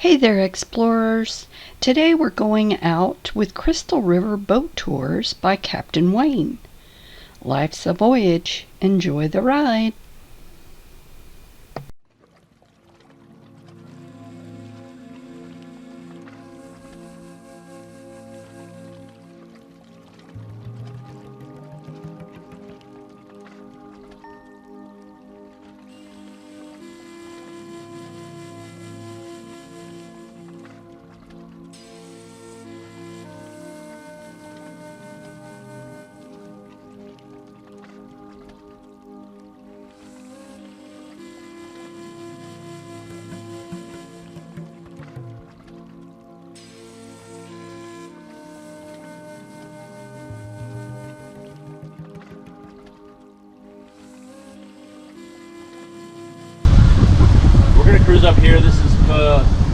Hey there, explorers! Today we're going out with Crystal River Boat Tours by Captain Wayne. Life's a voyage. Enjoy the ride. We're gonna cruise up here. This is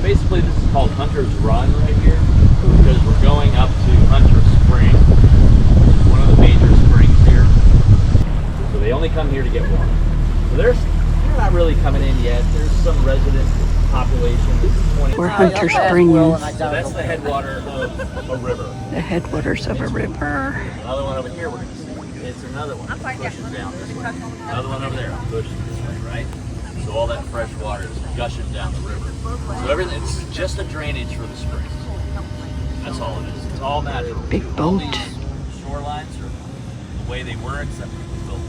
basically called Hunter's Run right here because we're going up to Hunter Spring, one of the major springs here. So they only come here to get water. So they're not really coming in yet. There's some resident population. This is 20. Where Hunter Spring is. So that's the headwater of a river. The headwaters of a river. Another one over here we're gonna see. It's another one. Pushes down this way. Another one over there pushes this way, right? So all that fresh water is gushing down the river. So everything, it's just a drainage for the springs. That's all it is. It's all natural. Big All boat. these shorelines are the way they were, except it was built.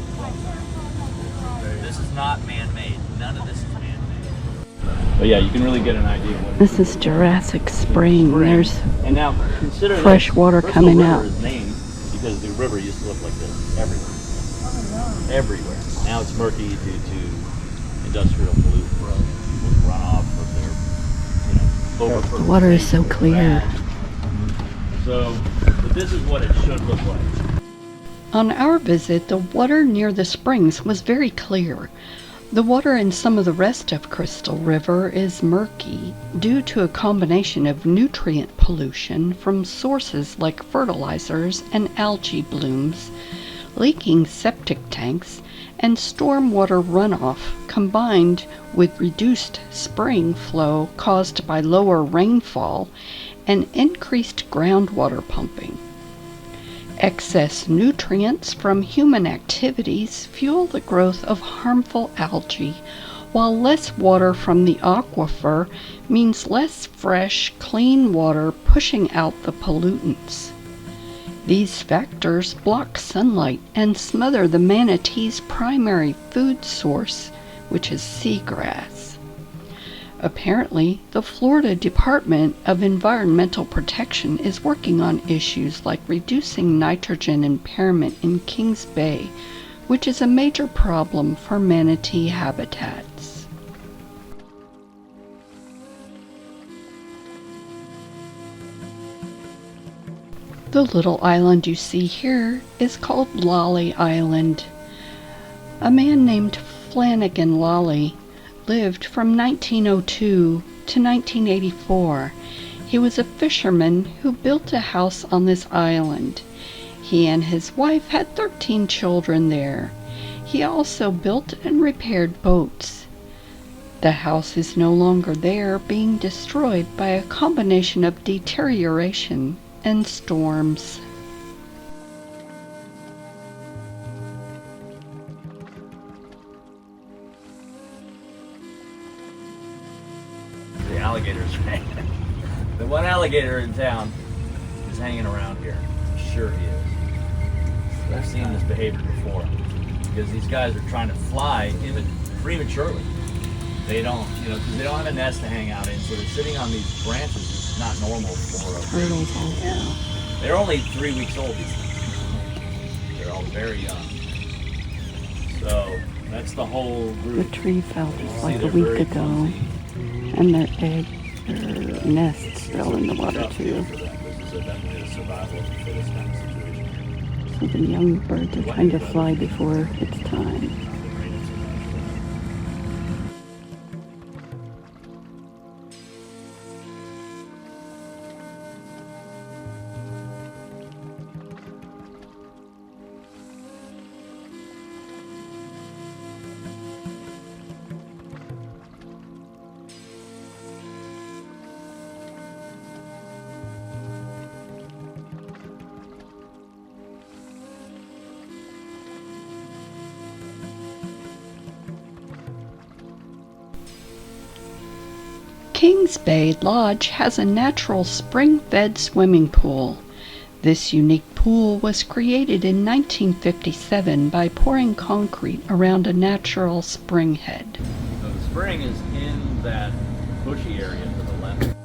This is not man-made. None of this is man-made. But yeah, you can really get an idea. This is Jurassic Spring. There's and now consider fresh this. water Crystal coming River out. is named because the river used to look like this everywhere. Everywhere. Now it's murky due to industrial pollution, runoff of their, over. The water is so clear. So, but this is what it should look like. On our visit, the water near the springs was very clear. The water in some of the rest of Crystal River is murky due to a combination of nutrient pollution from sources like fertilizers and algae blooms, leaking septic tanks, and stormwater runoff combined with reduced spring flow caused by lower rainfall and increased groundwater pumping. Excess nutrients from human activities fuel the growth of harmful algae, while less water from the aquifer means less fresh, clean water pushing out the pollutants. These factors block sunlight and smother the manatee's primary food source, which is seagrass. Apparently, the Florida Department of Environmental Protection is working on issues like reducing nitrogen impairment in Kings Bay, which is a major problem for manatee habitats. The little island you see here is called Lolly Island. A man named Flanagan Lolly lived from 1902 to 1984. He was a fisherman who built a house on this island. He and his wife had 13 children there. He also built and repaired boats. The house is no longer there, being destroyed by a combination of deterioration and storms. The alligators. The one alligator in town is hanging around here. Sure he is. I've seen this behavior before because these guys are trying to fly prematurely. They don't, because they don't have a nest to hang out in, so they're sitting on these branches. It's not normal for a Turtles also. They're only 3 weeks old. These things. They're all very young. So that's the whole The group. tree fell just like a They're week very ago, clumsy. and their nests fell in the water Tough deal too. for them. This is definitely a survival of the fittest kind of situation. So the young birds are trying to fly before it's time. Kings Bay Lodge has a natural spring-fed swimming pool. This unique pool was created in 1957 by pouring concrete around a natural spring head. So the spring is in that bushy area to the left.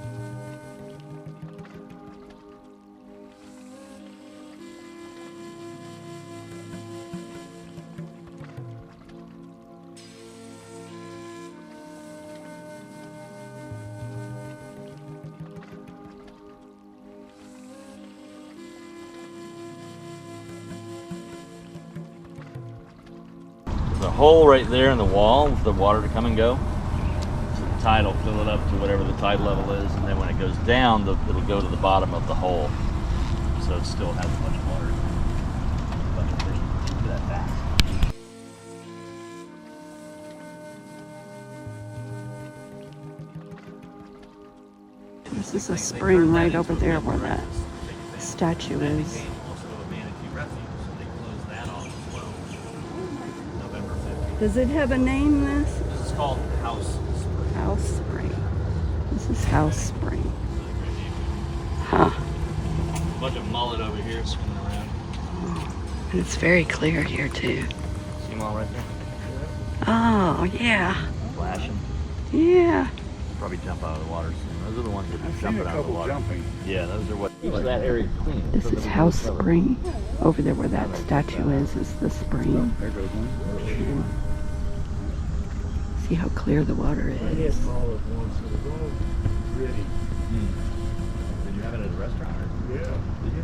There's a hole right there in the wall for the water to come and go. So the tide will fill it up to whatever the tide level is, and then when it goes down, it'll go to the bottom of the hole. So it still has a bunch of water. A bunch of fish into that back. This is a spring right over there where that statue is. Also a manatee refuge, so they closed that off as well. November 15th. Does it have a name, this? This is called House Spring. House Spring. This is House Spring. Huh. A bunch of mullet over here swimming around. And it's very clear here, too. See them all right there? Oh, yeah. Flashing. Yeah. Probably jump out of the water soon. Those are the ones that are I've seen jumping a out of the couple water. jumping. Yeah, those are what keeps that area clean. This So is there'll be no House trouble. Spring. Over there where that statue is the spring. There goes one. See how clear the water is. Ready. Did you have it at a restaurant? Or? Yeah. Did you?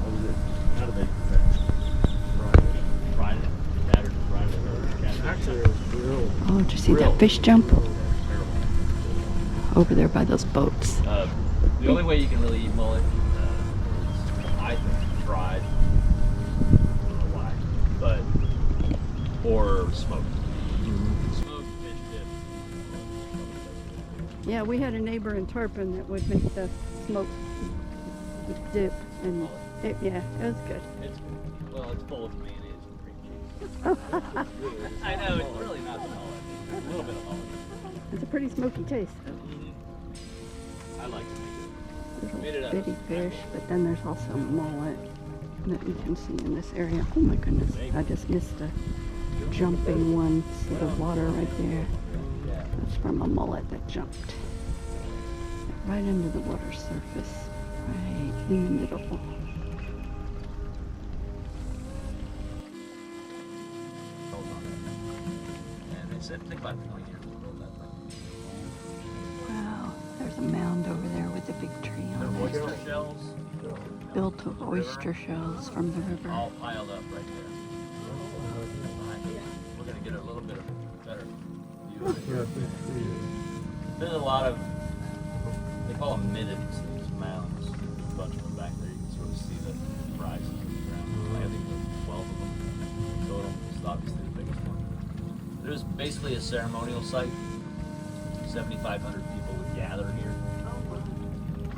What was it? How did they prepare it? Fried it? Battered and fried it? Or cast it? Actually, it was grilled. Oh, did you see that fish jump? Over there by those boats. The only way you can really eat mullet is, I think, fried. I don't know why, but or smoked. Smoked fish dip. Yeah, we had a neighbor in Turpin that would make the smoked dip, and it was good. It's good. Well, it's full of mayonnaise and cream cheese. I know it's really not mullet. A little bit of mullet. It's a pretty smoky taste. I like to make There's Made it a out bitty of- fish, but then there's also mullet that you can see in this area. Oh my goodness, I just missed a jumping one. See the water right there? That's from a mullet that jumped right into the water surface, right in the middle. And they said, think about 20 years to build that thing. Wow, there's a mound over there with a big tree They're on it. oyster shells, Built of oyster shells from the river. all piled up right there. We're gonna get a little bit of better view of it. There's a lot of, they call them middens, these mounds. A bunch of them back there. You can sort of see the rises in the ground. I think there's 12 of them total. It's obviously the biggest one. It was basically a ceremonial site. 7,500 people would gather here.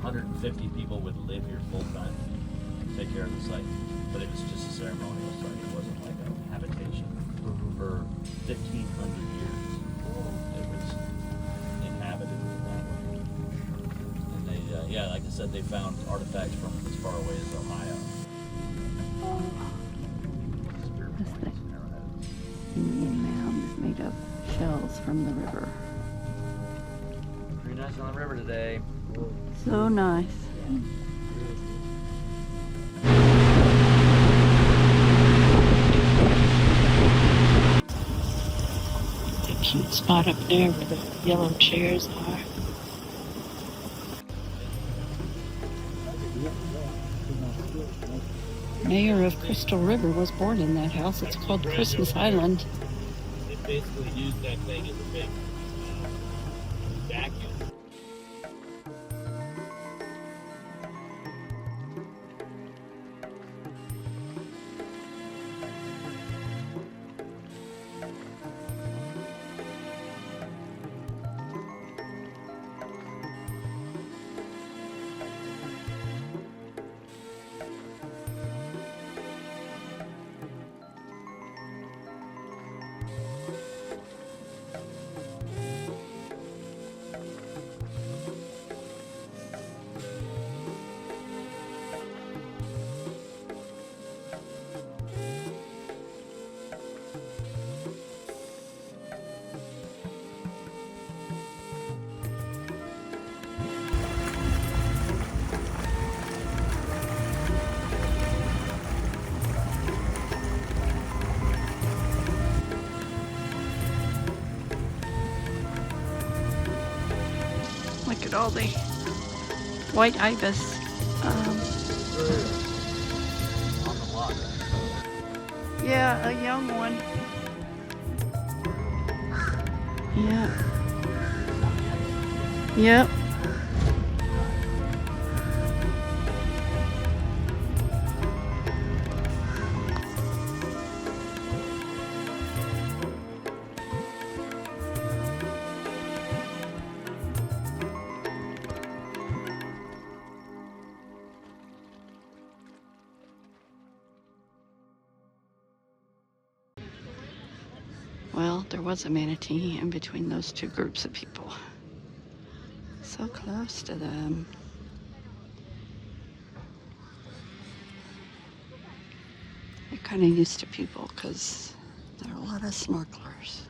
150 people would live here full time, take care of the site. But it was just a ceremonial site. It wasn't like a habitation. For 1,500 years, it was inhabited in that way. And they, yeah, like I said, they found artifacts from as far away as Ohio. Spear That's points and arrowheads. Indian mound made of shells from the river. Pretty nice on the river today. So nice. A cute spot up there where the yellow chairs are. Mayor of Crystal River was born in that house. It's called Christmas Island. They basically used that thing as a big vacuum. at all the white ibis. On the water. Yeah, a young one. Yeah. Yep. Well, there was a manatee in between those two groups of people. So close to them. They're kind of used to people because there are a lot of snorkelers.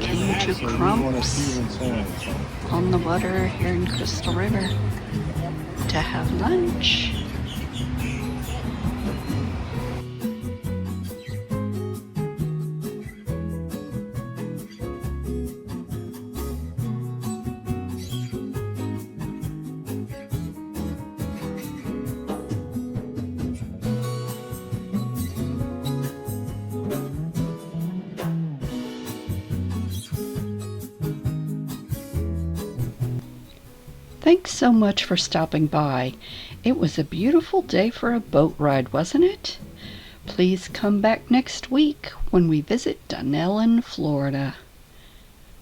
Came to So you want to Crumps see what's on. on the water here in Crystal River to have lunch. Thanks so much for stopping by. It was a beautiful day for a boat ride, wasn't it? Please come back next week when we visit Dunellen, Florida.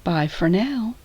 Bye for now.